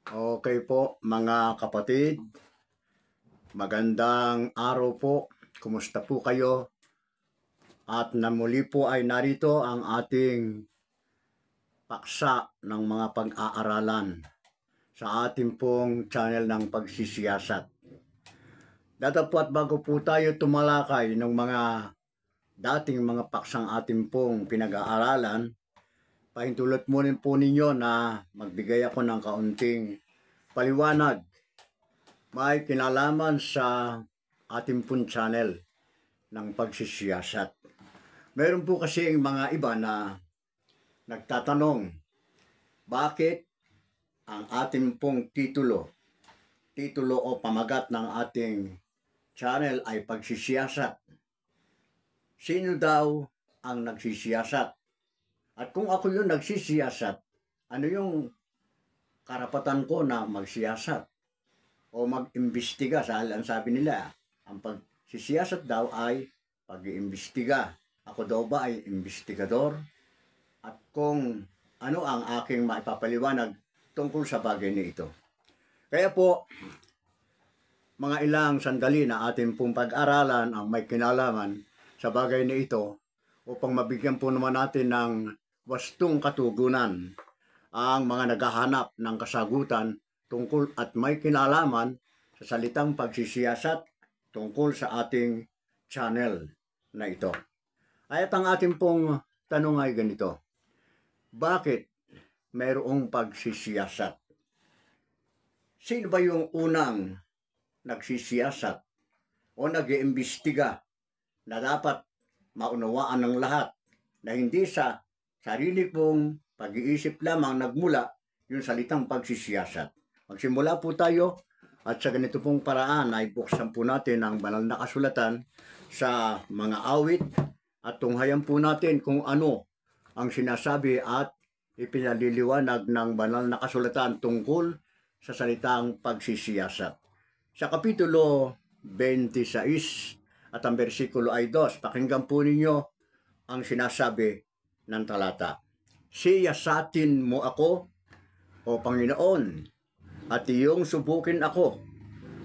Okay po mga kapatid, magandang araw po. Kumusta po kayo? At muli po ay narito ang ating paksa ng mga pag-aaralan sa ating pong channel ng pagsisiyasat. Datapwat bago po tayo tumalakay ng mga dating mga paksang ating pong pinag-aaralan, pahintulot mo rin po ninyo na magbigay ako ng kaunting paliwanag. May kinalaman sa ating pong channel ng pagsisiyasat. Meron po kasi mga iba na nagtatanong, bakit ang ating pong titulo o pamagat ng ating channel ay pagsisiyasat? Sino daw ang nagsisiyasat? At kung ako yung nagsisiyasat, ano yung karapatan ko na magsiyasat o mag-imbestiga? Ang sabi nila, ang pagsisiyasat daw ay pag-iimbestiga. Ako daw ba ay imbestigador? At kung ano ang aking maipapaliwanag tungkol sa bagay na ito. Kaya po, mga ilang sandali na ating pong pag-aralan ang may kinalaman sa bagay na ito upang mabigyan po naman natin ng wastong katugunan ang mga naghahanap ng kasagutan tungkol at may kinalaman sa salitang pagsisiyasat tungkol sa ating channel na ito. At ang ating pong tanong ay ganito, bakit mayroong pagsisiyasat? Sino ba yung unang nagsisiyasat o nag-iimbestiga na dapat maunawaan ng lahat na hindi sa sarili pong pag-iisip lamang nagmula yung salitang pagsisiyasat? Magsimula po tayo at sa ganito pong paraan ay buksan po natin ang banal na kasulatan sa mga awit at tunghayan po natin kung ano ang sinasabi at ipinaliliwanag ng banal na kasulatan tungkol sa salitang pagsisiyasat. Sa Kapitulo 26 at ang bersikulo ay 2, pakinggan po ninyo ang sinasabi ng talata. Siyasatin mo ako, O Panginoon, at iyong subukin ako.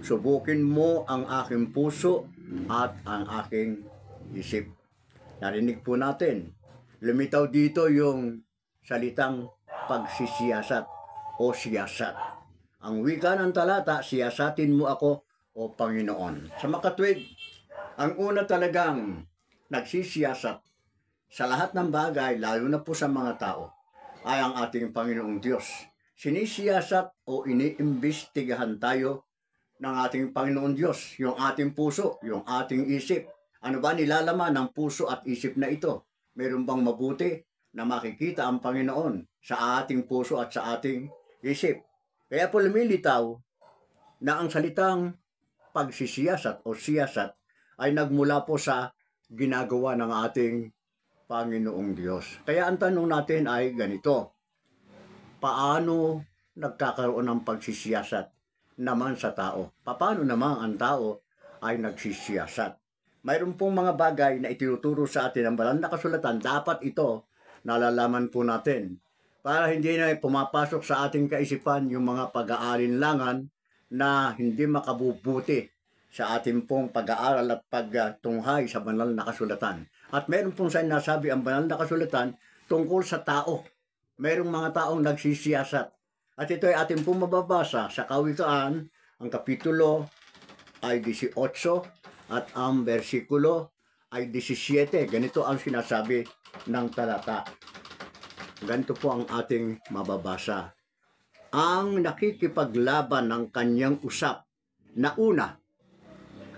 Subukin mo ang aking puso at ang aking isip. Narinig po natin, lumitaw dito yung salitang pagsisiyasat o siyasat. Ang wika ng talata, siyasatin mo ako, O Panginoon. Sa makatwid, ang una talagang nagsisiyasat sa lahat ng bagay, lalo na po sa mga tao, ay ang ating Panginoong Diyos. Sinisiyasat o iniimbestigahan tayo ng ating Panginoon Diyos, yung ating puso, yung ating isip. Ano ba nilalaman ng puso at isip na ito? Meron bang mabuti na makikita ang Panginoon sa ating puso at sa ating isip? Kaya po lumilitaw na ang salitang pagsisiyasat o siyasat ay nagmula po sa ginagawa ng ating Panginoong Diyos. Kaya ang tanong natin ay ganito, paano nagkakaroon ng pagsisiyasat naman sa tao? Paano naman ang tao ay nagsisiyasat? Mayroon pong mga bagay na itinuturo sa atin ng banal na kasulatan, dapat ito nalalaman po natin para hindi na pumapasok sa ating kaisipan yung mga pag-aalinlangan na hindi makabubuti sa ating pong pag-aaral at pagtunghay sa banal na kasulatan. At meron pong sinasabi ang banal na kasulatan tungkol sa tao. Merong mga taong nagsisiyasat. At ito ay ating pong mababasa sa Kawikaan, ang kapitulo ay 18 at ang bersikulo ay 17. Ganito ang sinasabi ng talata. Ganito po ang ating mababasa. Ang nakikipaglaban ng kanyang usap na una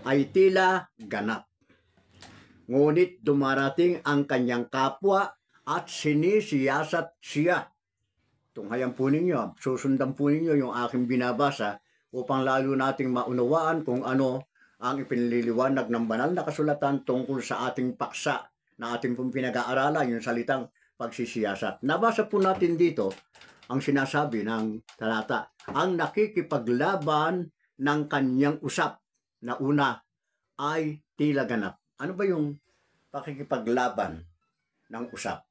ay tila ganap. Ngunit dumarating ang kanyang kapwa at sinisiyasat siya. Tunghayan po ninyo, susundan po ninyo yung aking binabasa upang lalo nating maunawaan kung ano ang ipinililiwanag ng banal na kasulatan tungkol sa ating paksa na ating pong pinag-aaralan, yung salitang pagsisiyasat. Nabasa po natin dito ang sinasabi ng talata, ang nakikipaglaban ng kanyang usap na una ay tila ganap. Ano ba yung pakikipaglaban ng usap?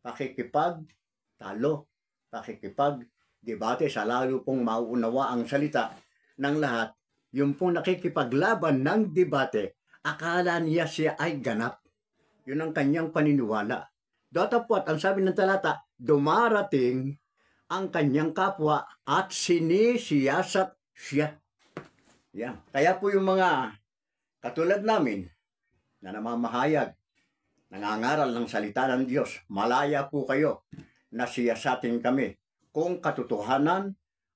Pakikipagtalo, pakikipag debate sa lalo pong mauunawa ang salita ng lahat, yung pong nakikipaglaban ng debate, akala niya siya ay ganap. Yun ang kanyang paniniwala. Datapwat, ang sabi ng talata, dumarating ang kanyang kapwa at sinisiyasat siya. Yan. Kaya po yung mga katulad namin na namamahayag, nangangaral ng salita ng Diyos, malaya po kayo na siyasatin kami kung katotohanan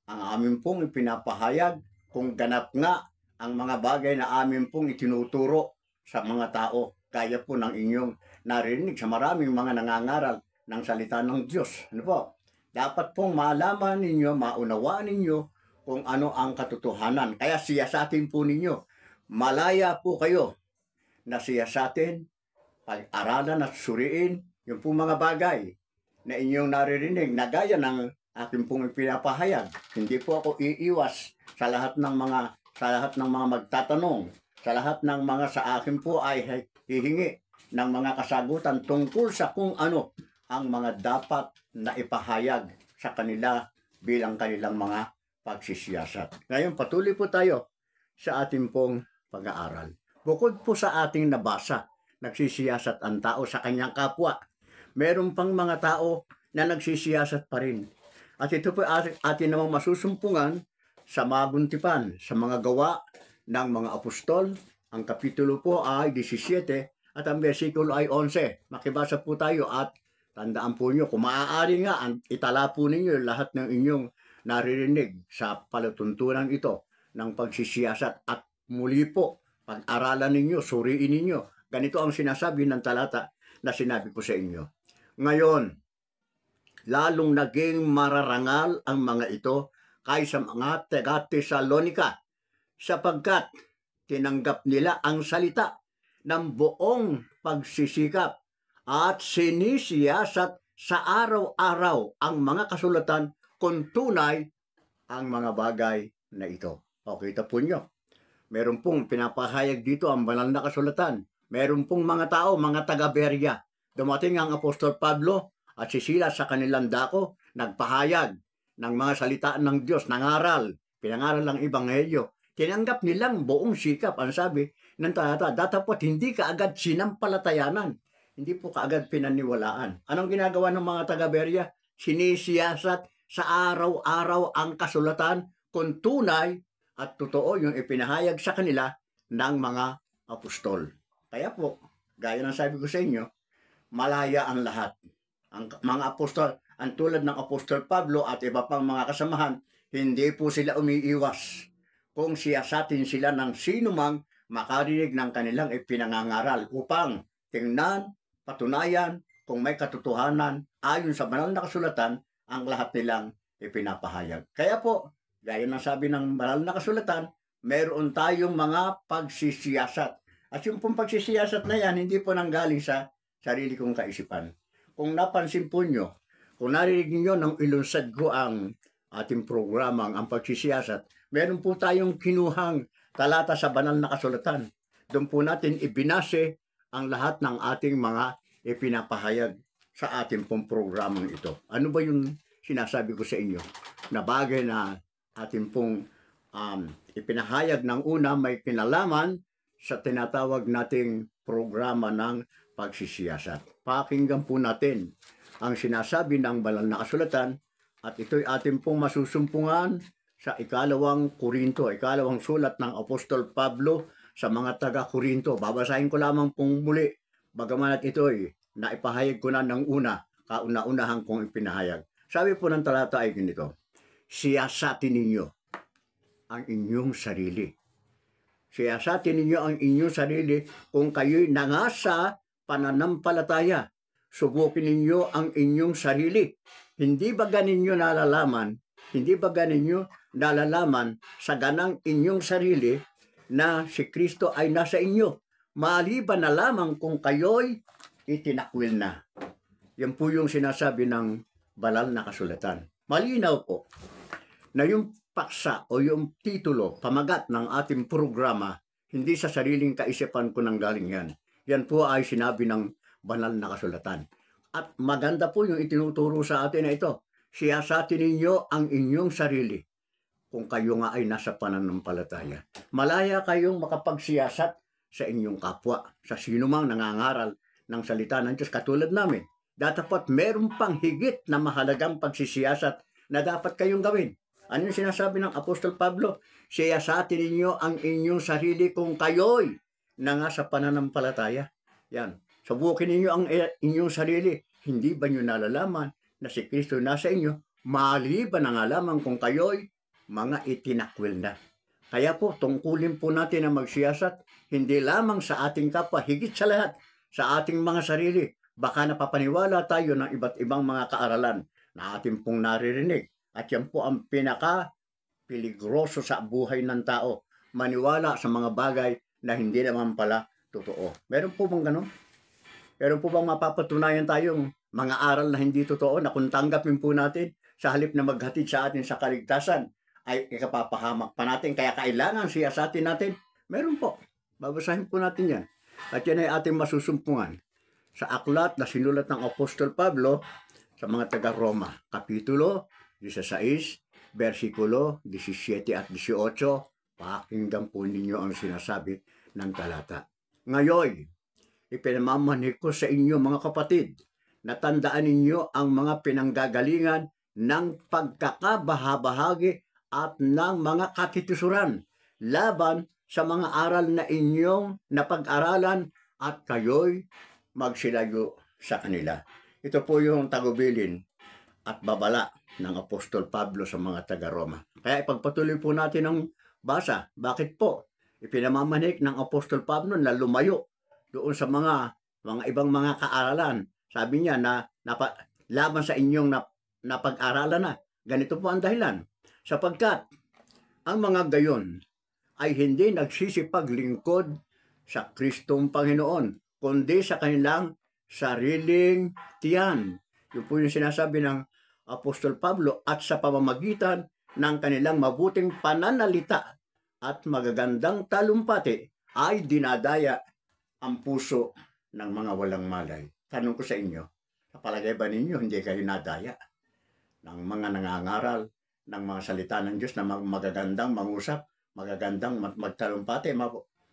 ang amin pong ipinapahayag, kung ganap nga ang mga bagay na amin pong itinuturo sa mga tao, kaya po ng inyong narinig sa maraming mga nangangaral ng salita ng Diyos. Ano po? Dapat pong malaman ninyo, maunawaan ninyo kung ano ang katotohanan. Kaya siyasatin po ninyo. Malaya po kayo na siyasatin, pag-aralan at suriin yung po mga bagay na inyong naririnig na gaya ng aking pong ipinapahayag. Hindi po ako iiwas sa lahat ng mga magtatanong, sa lahat ng mga sa akin po ay hihingi ng mga kasagutan tungkol sa kung ano ang mga dapat na ipahayag sa kanila bilang kanilang mga pagsisiyasat. Ngayon, patuloy po tayo sa ating pong pag-aaral. Bukod po sa ating nabasa, nagsisiyasat ang tao sa kanyang kapwa, meron pang mga tao na nagsisiyasat pa rin. At ito po atin namang masusumpungan sa mabuntipan, sa mga gawa ng mga apostol. Ang kapitulo po ay 17 at ang versikulo ay 11. Makibasa po tayo at tandaan po nyo, kung maaari nga, itala po ninyo lahat ng inyong naririnig sa palatuntunan ito ng pagsisiyasat at muli po, pag-aralan ninyo, suriin ninyo. Ganito ang sinasabi ng talata na sinabi ko sa inyo. Ngayon, lalong naging mararangal ang mga ito kaysa mga taga-Tesalonika sapagkat tinanggap nila ang salita ng buong pagsisikap at sinisiyasat sa araw-araw ang mga kasulatan kung tunay ang mga bagay na ito. O, kita po nyo. Meron pong pinapahayag dito ang banal na kasulatan. Meron pong mga tao, mga taga-Berea. Dumating ang Apostol Pablo at si Silas sa kanilang dako, nagpahayag ng mga salita ng Diyos, nangaral, pinangaral ng Ebanghelyo. Tinanggap nilang buong sikap. Ang sabi ng talata, datapot hindi kaagad sinampalatayanan. Hindi po kaagad pinaniwalaan. Anong ginagawa ng mga taga-Berea? Sinisiyasat sa araw-araw ang kasulatan kung tunay at totoo yung ipinahayag sa kanila ng mga apostol. Kaya po, gaya ng sabi ko sa inyo, malaya ang lahat. Ang mga apostol, ang tulad ng Apostol Pablo at iba pang mga kasamahan, hindi po sila umiiwas. Kung siyasatin sila ng sino mang makarinig ng kanilang ipinangangaral upang tingnan, patunayan kung may katotohanan ayon sa banal na kasulatan ang lahat nilang ipinapahayag. Kaya po, gaya ng sabi ng banal na kasulatan, meron tayong mga pagsisiyasat. At yung pong pagsisiyasat na yan, hindi po nanggaling sa sarili kong kaisipan. Kung napansin po nyo, kung narinig nyo nang ilunsad ko ang ating programang ang pagsisiyasat, meron po tayong kinuhang talata sa banal na kasulatan. Doon po natin ibinase ang lahat ng ating mga ipinapahayag sa ating pong programang ito. Ano ba yung sinasabi ko sa inyo? Na bagay na ating pong ipinahayag ng una may kinalaman sa tinatawag nating programa ng pagsisiyasat. Pakinggan po natin ang sinasabi ng banal na kasulatan at ito'y ating pong masusumpungan sa ikalawang sulat ng Apostol Pablo sa mga taga-Korinto. Babasahin ko lamang pong muli, bagaman at ito'y naipahayag ko na ng una, kauna-unahan kong ipinahayag. Sabi po ng talata ay ganito, siyasatin ninyo ang inyong sarili. Siyasatin ninyo ang inyong sarili kung kayo'y nangasa pananampalataya. Subukin ninyo ang inyong sarili. Hindi ba ganinyo nalalaman sa ganang inyong sarili na si Kristo ay nasa inyo? Maliban na lamang kung kayo'y itinakwil na. Yan po yung sinasabi ng banal na kasulatan. Malinaw po na yung paksa o yung titulo, pamagat ng ating programa, hindi sa sariling kaisipan ko nang galing yan. Yan po ay sinabi ng banal na kasulatan. At maganda po yung itinuturo sa atin na ito. siyasatin ninyo ang inyong sarili kung kayo nga ay nasa pananampalataya. Malaya kayong makapagsiyasat sa inyong kapwa, sa sino mang nangangaral ng salita ng Diyos katulad namin. Dapat meron pang higit na mahalagang pagsisiyasat na dapat kayong gawin. Ano yung sinasabi ng Apostol Pablo? Siyasatin ninyo ang inyong sarili kung kayo'y na nga sa pananampalataya. Yan. Subukin ninyo ang inyong sarili. Hindi ba nyo nalalaman na si Kristo nasa inyo? Maliban na nga lamang kung kayo'y mga itinakwil na. Kaya po, tungkulin po natin na magsiyasat, hindi lamang sa ating kapwa, higit sa lahat, sa ating mga sarili. Baka napapaniwala tayo ng iba't ibang mga kaaralan na ating pong naririnig. At yan po ang pinaka-peligroso sa buhay ng tao. Maniwala sa mga bagay na hindi naman pala totoo. Meron po bang ganun? Meron po bang mapapatunayan tayong mga aral na hindi totoo na kung tanggapin po natin sa halip na maghatid sa atin sa kaligtasan ay ikapapahamak pa natin, kaya kailangan siyasatin natin? Meron po. Babasahin po natin yan. At yan ay ating masusumpungan sa aklat na sinulat ng Apostol Pablo sa mga taga-Roma, Kapitulo 16, versikulo 17 at 18. Pakinggan po ninyo ang sinasabi ng talata. Ngayon, ipinamamanig ko sa inyo mga kapatid, na tandaan ninyo ang mga pinanggagalingan ng pagkakabahabahagi at ng mga katitusuran laban sa mga aral na inyong napag-aralan at kayo'y magsilayo sa kanila. Ito po yung tagubilin at babala ng Apostol Pablo sa mga taga-Roma. Kaya ipagpatuloy po natin ang basa. Bakit po? Ipinamamanik ng Apostol Pablo na lumayo doon sa mga ibang mga kaaralan. Sabi niya na laban sa inyong napag-aralan na. Ganito po ang dahilan. Sapagkat ang mga gayon ay hindi nagsisipaglingkod sa Kristong Panginoon, kundi sa kanilang sariling tiyan. Yun po yung sinasabi ng Apostol Pablo, at sa pamamagitan ng kanilang mabuting pananalita at magagandang talumpati ay dinadaya ang puso ng mga walang malay. Tanong ko sa inyo, sa palagay ba ninyo hindi kayo nadaya ng mga nangangaral ng mga salita ng Diyos na magagandang mangusap, magagandang magtalumpati,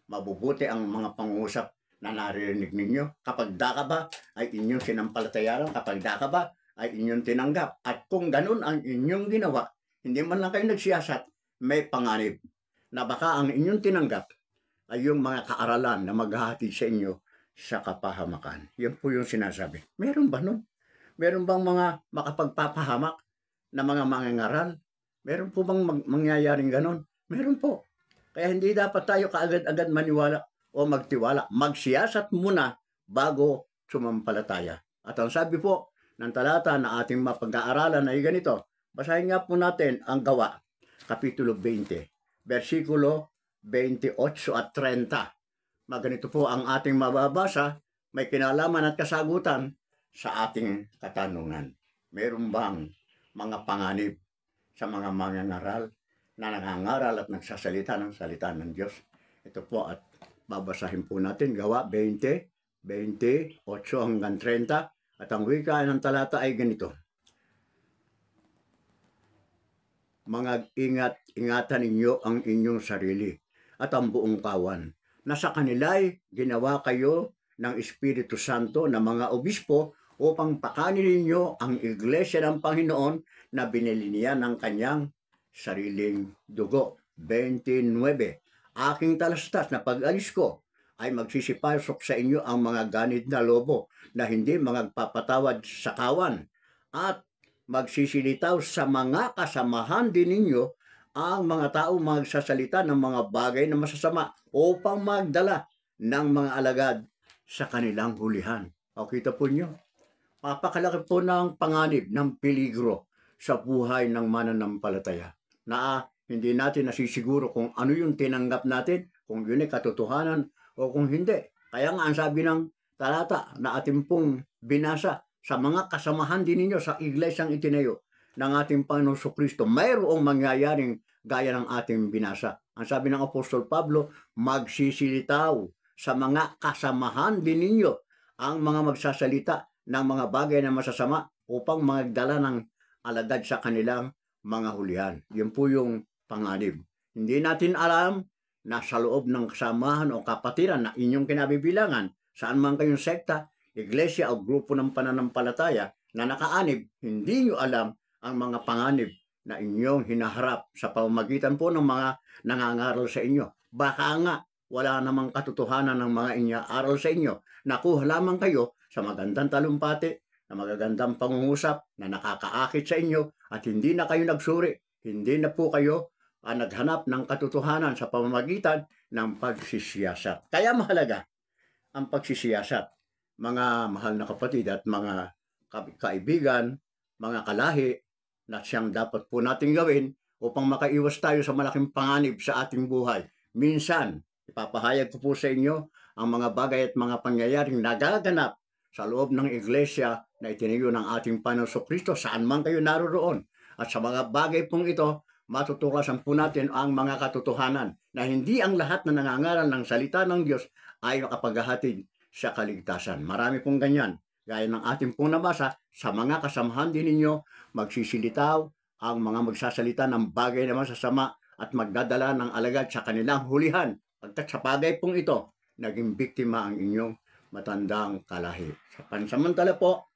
mabubuti ang mga pangusap na naririnig ninyo? Kapag daka ba ay inyong sinampalatayaran? Kapag daka ba ay inyong tinanggap? At kung ganun ang inyong ginawa, hindi man lang kayo nagsiyasat, may panganib na baka ang inyong tinanggap ay yung mga kaaralan na maghahatid sa inyo sa kapahamakan. Yan po yung sinasabi. Meron ba nun? Meron bang mga makapagpapahamak na mga mangangaral? Meron po bang mangyayaring ganon? Meron po. Kaya hindi dapat tayo kaagad-agad maniwala o magtiwala. Magsiyasat muna bago sumampalataya. At ang sabi po ng talata na ating mapag-aaralan ay ganito. Basahin nga po natin ang Gawa, Kapitulo 20, versikulo 28 at 30. Maganito po ang ating mababasa, may kinalaman at kasagutan sa ating katanungan. Meron bang mga panganib sa mga mangangaral na nangangaral at nagsasalita ng salita ng Diyos? Ito po at babasahin po natin, Gawa 20, 28 hanggang 30. At ang wika ng talata ay ganito. Ingatan ninyo ang inyong sarili at ang buong kawan, na sa kanila'y ginawa kayo ng Espiritu Santo na mga obispo upang pakanin ninyo ang iglesia ng Panginoon na binili niya ng kanyang sariling dugo. 29. Aking talastas na pag-alis ko ay magsisipasok sa inyo ang mga ganid na lobo na hindi magpapatawad sa kawan, at magsisilitaw sa mga kasamahan din ninyo ang mga tao magsasalita ng mga bagay na masasama upang magdala ng mga alagad sa kanilang hulihan. O kita po nyo, papakalaki po ng panganib, ng peligro sa buhay ng mananampalataya na hindi natin nasisiguro kung ano yung tinanggap natin, kung yun ay katotohanan o kung hindi. Kaya nga ang sabi ng talata na ating pong binasa, sa mga kasamahan din ninyo sa iglesyang itinayo ng ating Panginoong Kristo, mayroong mangyayaring gaya ng ating binasa. Ang sabi ng Apostol Pablo, magsisilitaw sa mga kasamahan din ninyo ang mga magsasalita ng mga bagay na masasama upang magdala ng alagad sa kanilang mga hulihan. Yun po yung panganib. Hindi natin alam na sa loob ng kasamahan o kapatiran na inyong kinabibilangan, saan man kayong sekta, iglesia o grupo ng pananampalataya na nakaanib, hindi nyo alam ang mga panganib na inyong hinaharap sa pamamagitan po ng mga nangangaral sa inyo. Baka nga, wala namang katotohanan ng mga inyaaral sa inyo. Nakuha lamang kayo sa magandang talumpati, na magagandang pangungusap na nakakaakit sa inyo at hindi na kayo nagsuri. Hindi na po kayo naghanap ng katotohanan sa pamamagitan ng pagsisiyasat. Kaya mahalaga ang pagsisiyasat. Mga mahal na kapatid at mga kaibigan, mga kalahi na siyang dapat po natin gawin upang makaiwas tayo sa malaking panganib sa ating buhay. Minsan, ipapahayag ko po sa inyo ang mga bagay at mga pangyayaring nagaganap sa loob ng iglesia na itinayo ng ating Panginoong Kristo saan man kayo naroroon. At sa mga bagay pong ito, matutuklasan po natin ang mga katotohanan na hindi ang lahat na nangangaral ng salita ng Diyos ay makapaghahatid sa kaligtasan. Marami pong ganyan. Gaya ng ating pong nabasa, sa mga kasamahan din ninyo, magsisilitaw ang mga magsasalita ng bagay na masasama at magdadala ng alagad sa kanilang hulihan. Pagkat sa bagay pong ito, naging biktima ang inyong matandang kalahi. Sa pansamantala po,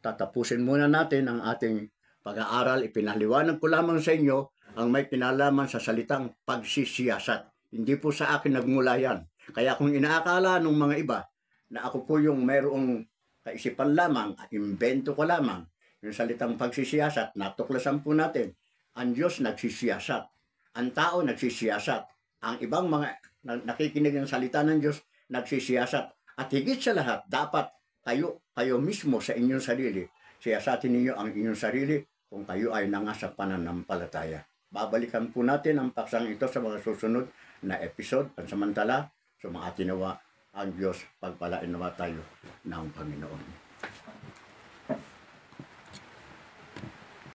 tatapusin muna natin ang ating pag-aaral. Ipinaliwanag ko lamang sa inyo ang may kinalaman sa salitang pagsisiyasat. Hindi po sa akin nagmula yan. Kaya kung inaakala ng mga iba na ako po yung mayroong kaisipan lamang, invento ko lamang, yung salitang pagsisiyasat, natuklasan po natin, ang Diyos nagsisiyasat, ang tao nagsisiyasat, ang ibang mga nakikinig ng salita ng Diyos nagsisiyasat, at higit sa lahat, dapat kayo mismo sa inyong sarili, siyasatin ninyo ang inyong sarili kung kayo ay nasa pananampalataya. Babalikan po natin ang paksang ito sa mga susunod na episode. Pansamantala, sumaatin nawa ang Diyos, pagpalain nawa tayo ng Panginoon.